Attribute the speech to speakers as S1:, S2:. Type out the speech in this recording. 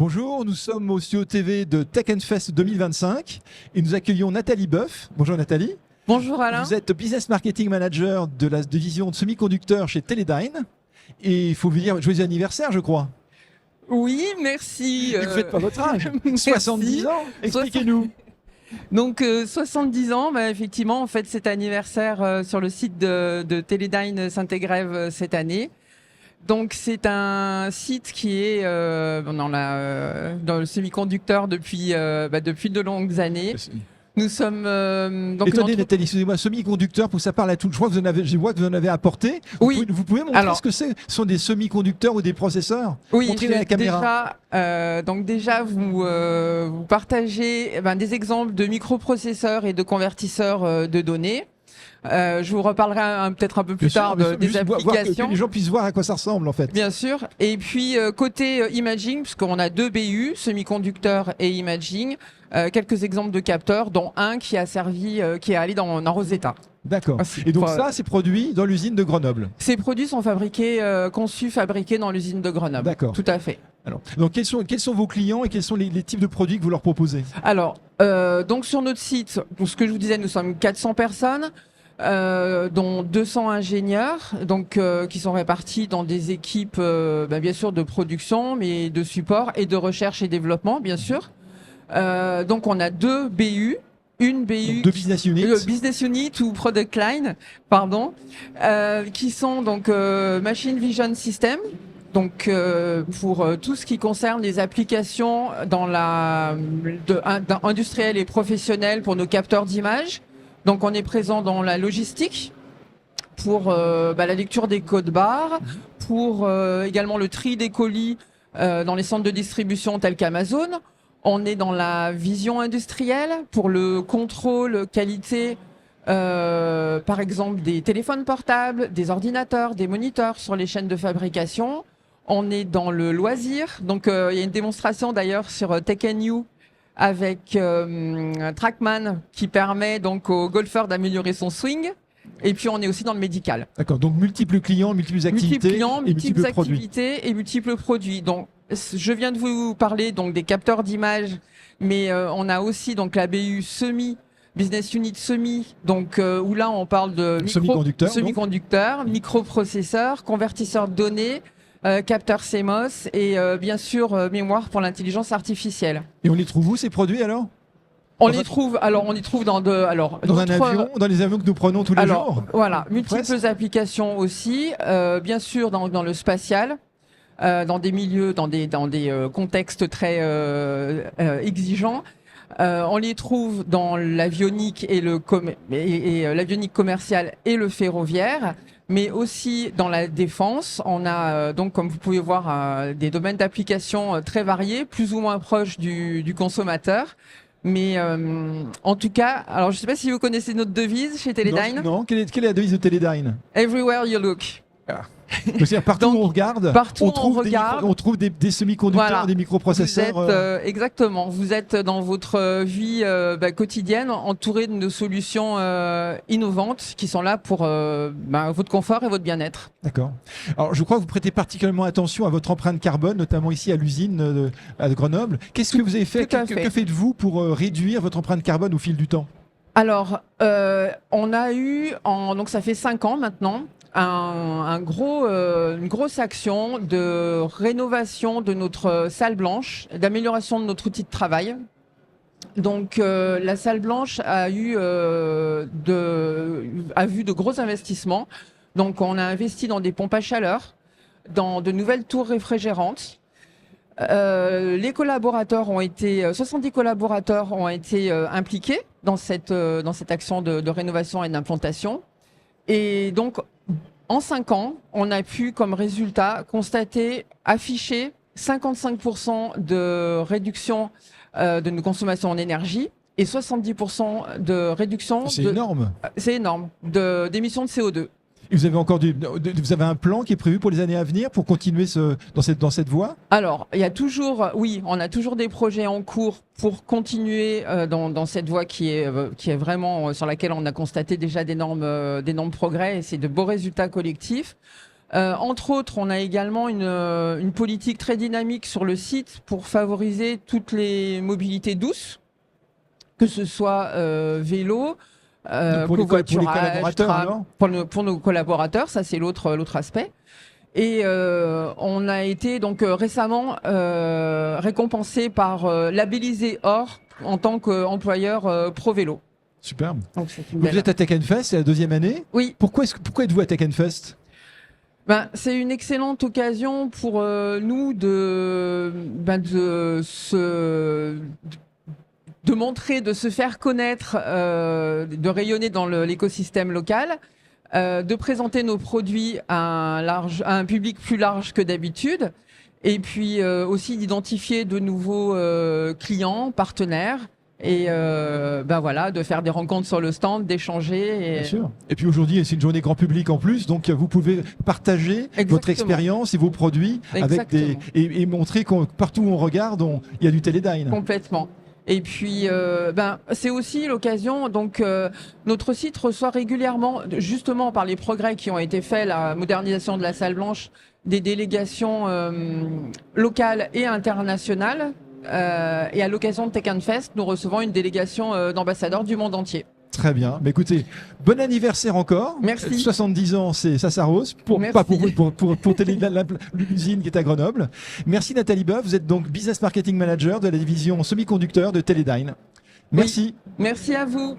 S1: Bonjour, nous sommes au studio TV de Tech Fest 2025 et nous accueillons Nathalie Boeuf. Bonjour Nathalie.
S2: Bonjour Alain.
S1: Vous êtes Business Marketing Manager de la division de semi-conducteurs chez Teledyne. Et il faut vous dire joyeux anniversaire, je crois.
S2: Oui, merci.
S1: Vous ne faites pas votre âge. 70 ans, expliquez-nous.
S2: Donc 70 ans, effectivement, on fête cet anniversaire sur le site de Teledyne Saint-Égrève cette année. Donc c'est un site qui est dans le semi-conducteur depuis de longues années. Nous sommes donc
S1: Attendez Nathalie, excusez-moi, semi-conducteurs, pour que ça parle à tout. Je vois que vous en avez apporté.
S2: Oui.
S1: Vous pouvez montrer ce que c'est? Ce sont des semi-conducteurs ou des processeurs?
S2: Oui,
S1: montrez à la caméra.
S2: Déjà, vous partagez des exemples de microprocesseurs et de convertisseurs de données. Je vous reparlerai peut-être un peu plus tard des applications.
S1: Que les gens puissent voir à quoi ça ressemble en fait.
S2: Bien sûr. Et puis côté imaging, puisqu'on a deux BU, semi-conducteurs et imaging, quelques exemples de capteurs, dont un qui a servi, qui est allé dans Rosetta.
S1: D'accord. Et donc ça, c'est produit dans l'usine de Grenoble.
S2: Ces produits sont conçus, fabriqués dans l'usine de Grenoble.
S1: D'accord.
S2: Tout à fait.
S1: Alors, donc quels sont vos clients et quels sont les types de produits que vous leur proposez?
S2: Alors, donc sur notre site, pour ce que je vous disais, nous sommes 400 personnes. Dont 200 ingénieurs, donc qui sont répartis dans des équipes, bien sûr de production, mais de support et de recherche et développement, bien sûr. Donc on a deux BU. Une BU,
S1: deux business units,
S2: business unit ou product line, pardon, qui sont donc machine vision system. Donc pour tout ce qui concerne les applications dans industrielles et professionnelles pour nos capteurs d'images. Donc on est présent dans la logistique pour la lecture des codes barres, pour également le tri des colis dans les centres de distribution tels qu'Amazon. On est dans la vision industrielle pour le contrôle qualité, par exemple des téléphones portables, des ordinateurs, des moniteurs sur les chaînes de fabrication. On est dans le loisir, donc il y a une démonstration d'ailleurs sur Tech & You avec Trackman qui permet donc aux golfeurs d'améliorer son swing. Et puis on est aussi dans le médical.
S1: D'accord, donc multiples clients, multiples activités,
S2: multiples activités et multiples produits. Donc je viens de vous parler donc des capteurs d'image, mais on a aussi donc la BU business unit semi, donc où là on parle de semi-conducteurs, microprocesseurs, convertisseurs de données, capteurs CMOS et bien sûr mémoire pour l'intelligence artificielle.
S1: Et on les trouve où ces produits alors?
S2: On les trouve dans
S1: un avion, dans les avions que nous prenons tous les jours.
S2: Voilà, multiples applications aussi, bien sûr dans le spatial, dans des milieux, dans des contextes très exigeants. On les trouve dans l'avionique et l'avionique commerciale et le ferroviaire, mais aussi dans la défense. On a donc, comme vous pouvez voir, des domaines d'application très variés, plus ou moins proches du consommateur. Mais en tout cas, alors je ne sais pas si vous connaissez notre devise chez Teledyne.
S1: Non. Quelle est la devise de Teledyne?
S2: Everywhere you look.
S1: Partout où on regarde, on trouve des semi-conducteurs, voilà, des microprocesseurs.
S2: Exactement. Vous êtes dans votre vie quotidienne entouré de nos solutions innovantes qui sont là pour votre confort et votre bien-être.
S1: D'accord. Alors, je crois que vous prêtez particulièrement attention à votre empreinte carbone, notamment ici à l'usine à Grenoble. Qu'est-ce que vous avez fait? Que faites-vous pour réduire votre empreinte carbone au fil du temps?
S2: Alors, on a eu, donc ça fait 5 ans maintenant, une grosse action de rénovation de notre salle blanche, d'amélioration de notre outil de travail. Donc la salle blanche a vu de gros investissements. Donc on a investi dans des pompes à chaleur, dans de nouvelles tours réfrigérantes. Les collaborateurs 70 collaborateurs ont été impliqués dans cette action de rénovation et d'implantation. Et donc, en 5 ans, on a pu, comme résultat, afficher 55% de réduction de nos consommations en énergie et 70% de réduction.
S1: C'est énorme.
S2: C'est énorme, d'émissions de CO2.
S1: Et vous avez un plan qui est prévu pour les années à venir pour continuer dans cette voie?
S2: Alors, on a toujours des projets en cours pour continuer dans cette voie qui est vraiment sur laquelle on a constaté déjà d'énormes progrès et c'est de beaux résultats collectifs. Entre autres, on a également une politique très dynamique sur le site pour favoriser toutes les mobilités douces, que ce soit vélo,
S1: pour les collaborateurs,
S2: pour nos collaborateurs, ça c'est l'autre aspect. Et on a été donc récemment récompensé par labellisé Or en tant qu'employeur pro vélo.
S1: Superbe. Donc, vous êtes à Tech Fest, c'est la 2e année.
S2: Oui.
S1: Pourquoi êtes-vous à Tech Fest?
S2: C'est une excellente occasion pour nous de montrer, de se faire connaître, de rayonner dans l'écosystème local, de présenter nos produits à un public plus large que d'habitude, et puis aussi d'identifier de nouveaux clients, partenaires. Et voilà, de faire des rencontres sur le stand, d'échanger.
S1: Bien sûr. Et puis aujourd'hui, c'est une journée grand public en plus, donc vous pouvez partager votre expérience et vos produits avec et montrer que partout où on regarde, il y a du Teledyne.
S2: Complètement. Et puis, c'est aussi l'occasion. Donc, notre site reçoit régulièrement, justement par les progrès qui ont été faits, la modernisation de la salle blanche, des délégations locales et internationales. Et à l'occasion de Tech Fest, nous recevons une délégation d'ambassadeurs du monde entier.
S1: Très bien. Mais écoutez, bon anniversaire encore.
S2: Merci.
S1: 70 ans, ça s'arrose. Pas pour l'usine qui est à Grenoble. Merci Nathalie Boeuf. Vous êtes donc Business Marketing Manager de la division semi-conducteurs de Teledyne. Merci.
S2: Oui. Merci à vous.